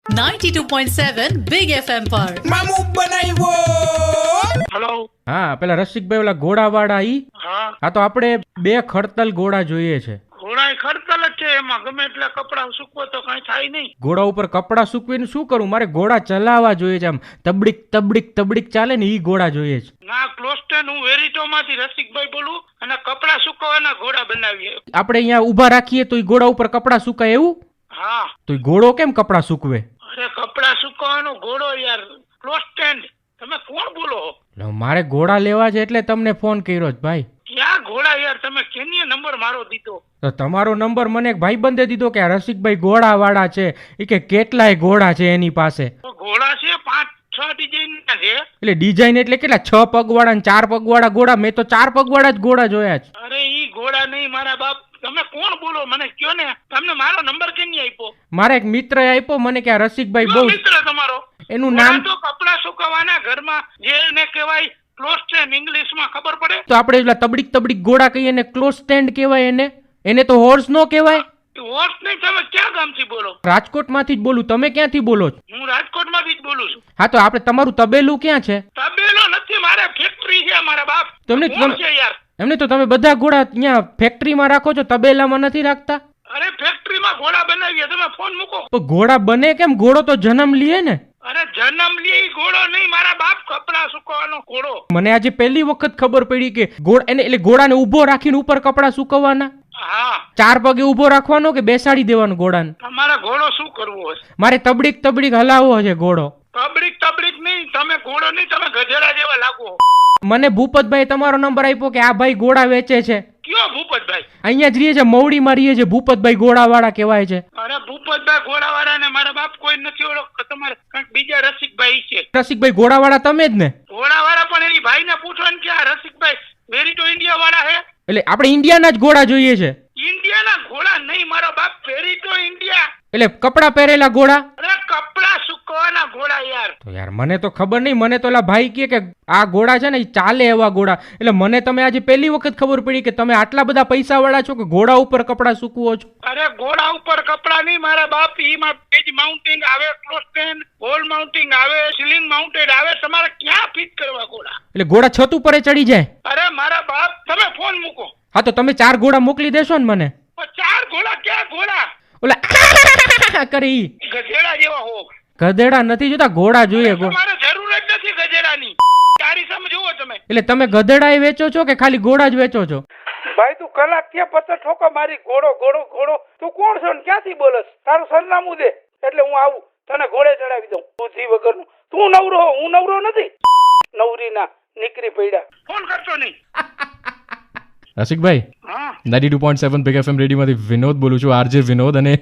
92.7 big FM પર મામુ બનાવ્યો. Hello. હા, પેલા રસિકભાઈ ઓલા ઘોડાવાળા ઈ. હા તો આપણે 2 ખડતલ ઘોડા જોઈએ છે. ઘોડા ખડતલ જ છે, એમાં ગમે એટલે કપડા સૂકવો તો કઈ થાય નહીં. ઘોડા ઉપર કપડા સૂકવીને શું કરું? મારે ઘોડા ચલાવવા જોઈએ છે, આમ તબડીક તબડીક તબડીક ચાલે ને ઈ ઘોડા જોઈએ છે. ના ક્લોસ્ટેન, હું વેરીટો માંથી રસિકભાઈ બોલું અને કપડા સુકવવાના ઘોડા બનાવીએ. આપણે અહીંયા ઊભા રાખીએ તો ઈ ઘોડા ઉપર કપડા સુકાય એવું? હા. તો ઈ ઘોડો કેમ કપડા સૂકવે? અરે કપડા સુકવવાનો ઘોડો યાર, ક્લોસ્ટેન. તમે કોણ બોલો? મારે ઘોડા લેવા છે એટલે તમને ફોન કર્યો છે ભાઈ. ક્યાં ઘોડા યાર? તમે કેની નંબર મારો દીધો? તો તમારો નંબર મને એક ભાઈબંધે દીધો કે આ રસિકભાઈ ઘોડાવાળા છે, ઈ કે કેટલાય ઘોડા છે એની પાસે. તો ઘોડા છે 5-6 ડિઝાઇન ના છે. એટલે ડિઝાઇન એટલે કેટલા? 6 પગવાળા ને 4 પગવાળા ઘોડા? મેં તો 4 પગવાળા જ ઘોડા જોયા છે. અરે ઈ ઘોડા નહીં મારા બાપ. તમે કોણ બોલો મને કયો ને. તમને મારો નંબર કેની આપ્યો? મારા એક મિત્ર આપ્યો મને કે આ રસિકભાઈ કયો બહુ. મિત્ર તમારો? એનું નામ તો કપડા સુકવવાના ઘરમાં જેને કહેવાય ક્લોસ્ટેન, ઇંગ્લિશમાં ખબર પડે? તો આપણે પેલા તબડીક તબડીક ઘોડા કહીએ ને ક્લોઝ સ્ટેન્ડ કહેવાય એને. એને તો હોર્સ નો કહેવાય. હોર્સ નહીં. તમે ક્યાં ગામથી બોલો? રાજકોટમાંથી જ બોલું. તમે ક્યાંથી બોલો છો? હું રાજકોટમાંથી જ બોલું છું. હા તો આપણે તમારું તબેલું ક્યાં છે? તબેલો નથી, મારે ફેક્ટરી છે મારા બાપ. તમને કોણ છે યાર? એમને તો તમે બધા ઘોડા અહીંયા ફેક્ટરીમાં રાખો છો, તબેલામાં નથી રાખતા? અરે ફેક્ટરીમાં ઘોડા બનાવીએ. તમે ફોન મૂકો. તો ઘોડા બને કેમ? ઘોડો તો જન્મ લે ને. અરે જન્મ લે ઈ ઘોડો નહીં મારા બાપ, કપડા સુકવવાનો ઘોડો. મને આજે પહેલી વખત ખબર પડી કે ઘોડા એને એટલે ઘોડાને ઊભો રાખીને ઉપર કપડા સુકવવાના. હા. 4 પગે ઊભો રાખવાનો કે બેસાડી દેવાનો ઘોડાને? તમારે ઘોડો શું કરવો હોય? મારે તબડીક તબડીક હલાવવો છે ઘોડો. તબડીક તબડીક નહીં. તમે ઘોડો નહીં, તમે ગધેડા જેવા લાગો. મને ભૂપતભાઈ તમારો નંબર આપ્યો કે આ ભાઈ ઘોડા વેચે છે. કયો ભૂપતભાઈ? અહીંયા જ રહીએ છે, મવડીમાં રહીએ છે. ભૂપતભાઈ ઘોડાવાળા કહેવાય છે. અરે ભૂપતભાઈ ઘોડાવાળા ને મારા બાપ કોઈ નથી ઓળખતો. તમારે કંઈક બીજા રસિકભાઈ છે. રસિકભાઈ ઘોડાવાળા તમે જ ને? ઘોડાવાળા પણ એની ભાઈ ને પૂછો ને કે આ રસિકભાઈ વેરીટો ઇન્ડિયા વાળા હે. એટલે આપણે ઇન્ડિયાના જ ઘોડા જોઈએ છે. ઇન્ડિયાના ઘોડા નહીં મારો બાપ, વેરીટો ઇન્ડિયા. એટલે કપડા પહેરેલા ઘોડા? અરે કપડા સુકવવાના ઘોડા યાર. તો યાર મને તો ખબર નહીં. મને તો ઓલા ભાઈ કહે કે આ ઘોડા છે ને ઈ ચાલે એવા ઘોડા. એટલે મને તમે આજે પહેલી વખત ખબર પડી કે તમે આટલા બધા પૈસા વાળા છો કે ઘોડા ઉપર કપડા સૂકવો છો. અરે ઘોડા ઉપર કપડા નહીં મારા બાપ. ઈમાં પેજ માઉન્ટિંગ આવે, ક્લોસ્ટેન, વોલ માઉન્ટિંગ આવે, સીલિંગ માઉન્ટેડ આવે. તમારે ક્યાં ફિટ કરવા ઘોડા? એટલે ઘોડા છત ઉપર ચડી જાય? અરે મારા બાપ, તમે ફોન મૂકો. હા તો તમે 4 ઘોડા મોકલી દેશો ને મને? 4 ઘોડા? ક્યાં ઘોડા? ઓલા કરી ગધેડા જેવા હો. ગધેડા નથી જોતા, ઘોડા જોઈએ. તમારે જરૂર જ નથી ગધેડાની. તારી સામે જુઓ તમે. એટલે તમે ગધેડા વેચો છો કે ખાલી ઘોડા જ વેચો છો? ભાઈ તું કલાક ત્યાં પત્તર ઠોકો મારી. ઘોડો ઘોડો ઘોડો. તું કોણ છો ને ક્યાંથી બોલસ? તારું સરનામું દે એટલે હું આવું, તને ઘોડે ચડાવી દઉં. બુદ્ધિ વગરનું. તું નવરો હો, હું નવરો નથી. નવરીના નીકળી પડ્યા. ફોન કરતો નહીં. રસિકભાઈ, હા 92.7 બિગ એફએમ રેડિયોમાંથી વિનોદ બોલું છું, આરજે વિનોદ. અને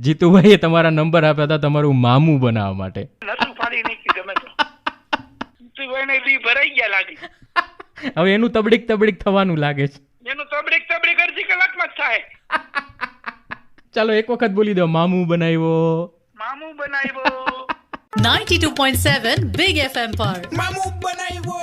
જીતુભાઈએ તમારા નંબર આપ્યા હતા તમારું મામું બનાવવા માટે. નતું ફાડી નીકળી તમે તો. જીતુભાઈને બી ભરાઈ ગયા લાગી. હવે એનું તબડીક તબડીક થવાનું લાગે છે. એનું તબડીક તબડીક અડધી કલાકમાં જ થાય. ચાલો એક વખત બોલી દો, મામું બનાવ્યો. મામું બનાવ્યો. 92.7 બિગ FM પર મામુ બનાવ્યો.